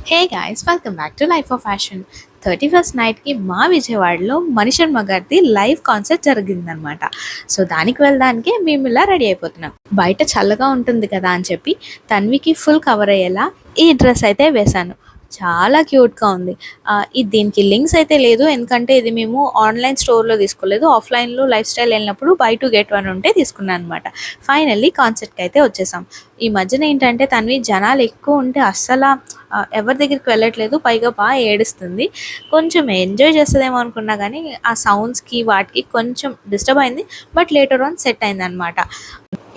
Hey guys, welcome back to life of fashion. 31st నైట్కి మా విజయవాడలో మణిశర్మ గారిది లైవ్ కాన్సర్ట్ జరిగిందనమాట. సో దానికి వెళ్ళడానికి మేము ఇలా రెడీ అయిపోతున్నాం. బయట చల్లగా ఉంటుంది కదా అని చెప్పి తన్వికి ఫుల్ కవర్ అయ్యేలా ఈ డ్రెస్ అయితే వేశాను. చాలా క్యూట్గా ఉంది. దీనికి లింక్స్ అయితే లేదు, ఎందుకంటే ఇది మేము ఆన్లైన్ స్టోర్లో తీసుకోలేదు, ఆఫ్లైన్లో లైఫ్ స్టైల్ వెళ్ళినప్పుడు బై 2 get 1 ఉంటే తీసుకున్నాను అనమాట. ఫైనల్లీ కాన్సర్ట్కి అయితే వచ్చేసాం. ఈ మధ్యన ఏంటంటే తన్వి జనాలు ఎక్కువ ఉంటే అస్సలు ఎవరి దగ్గరికి వెళ్ళట్లేదు, పైగా బాగా ఏడుస్తుంది. కొంచెం ఎంజాయ్ చేస్తుందేమో అనుకున్నా కానీ ఆ సౌండ్స్కి వాటికి కొంచెం డిస్టర్బ్ అయింది. బట్ లేటర్ ఆన్ సెట్ అయింది అనమాట.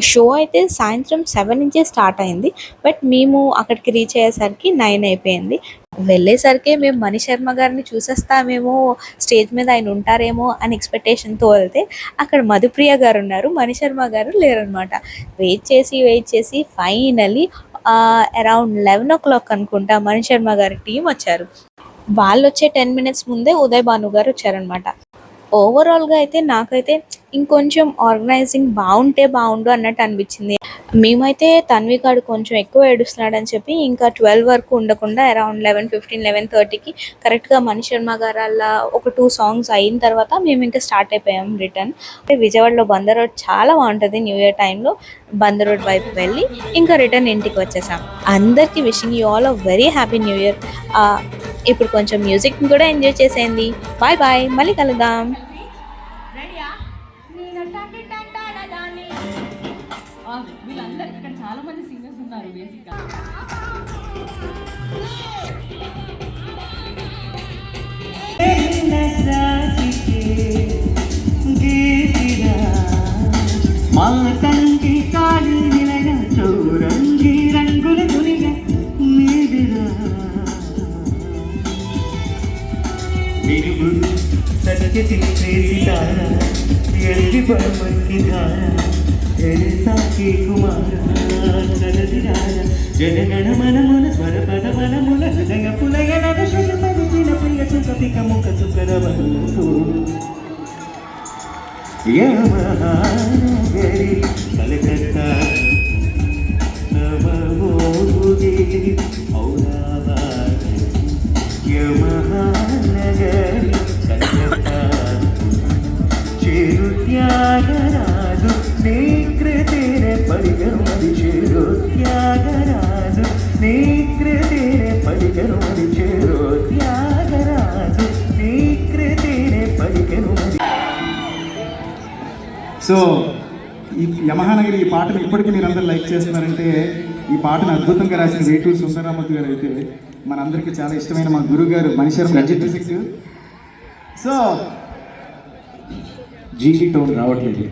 షో అయితే సాయంత్రం 7 నుంచే స్టార్ట్ అయింది. బట్ మేము అక్కడికి రీచ్ అయ్యేసరికి 9 అయిపోయింది. వెళ్ళేసరికి మేము మణిశర్మ గారిని చూసేస్తామేమో, స్టేజ్ మీద ఆయన ఉంటారేమో అని ఎక్స్పెక్టేషన్తో వెళ్తే అక్కడ మధుప్రియ గారు ఉన్నారు, మణిశర్మ గారు లేరనమాట. వెయిట్ చేసి ఫైనల్లీ అరౌండ్ 11 o'clock అనుకుంటా మణిశర్మ గారి టీం వచ్చారు. వాళ్ళు వచ్చే 10 minutes ముందే ఉదయ్ భాను గారు వచ్చారనమాట. ఓవరాల్గా అయితే నాకైతే ఇంకొంచెం ఆర్గనైజింగ్ బాగుంటే బాగుండు అన్నట్టు అనిపించింది. మేమైతే తన్వి గాడు కొంచెం ఎక్కువ ఏడుస్తున్నాడని చెప్పి ఇంకా 12 వరకు ఉండకుండా అరౌండ్ 11:15, 11:30కి కరెక్ట్గా మణిశర్మ గారు అలా ఒక 2 songs అయిన తర్వాత మేము ఇంకా స్టార్ట్ అయిపోయాం రిటర్న్. విజయవాడలో బందర్ రోడ్ చాలా బాగుంటుంది. న్యూ ఇయర్ టైంలో బందర్ రోడ్ వైపు వెళ్ళి ఇంకా రిటర్న్ ఇంటికి వచ్చేసాం. అందరికీ wishing you all a very happy new year. ఇప్పుడు కొంచెం మ్యూజిక్ని కూడా ఎంజాయ్ చేసేయండి. బాయ్ బాయ్, మళ్ళీ కలుద్దాం. వీళ్ళందరూ ఇక్కడ చాలా మంది సింగర్స్ ఉన్నారు బేసిక్గా. జనగణ మనమున స్వరపద మనముల హృదయ పులయన శుభపదిన ప్రియ సుఖిక ముఖ సుకరవంతు యమహానగరి కలకత్తా నవమోది ఔరాబాద్ యమహానగరి కలకత్తా చేరు త్యాగరాజు నీ కృతినే పరిగణమది చేరు త్యాగరాజు నీ కృతినే పరిగణమది చేరు త్యాగరాజు నీ కృతినే పరిగణమది. సో ఈ యమహానగరి ఈ పాటను ఇప్పటికీ మీరందరూ లైక్ చేస్తున్నారంటే ఈ పాటను అద్భుతంగా రాసిన వేటూరు సుందరరామూర్తి గారు అయితే మనందరికీ చాలా ఇష్టమైన మా గురువు గారు Mani Sharma music. So GT tone రావట్లేదు.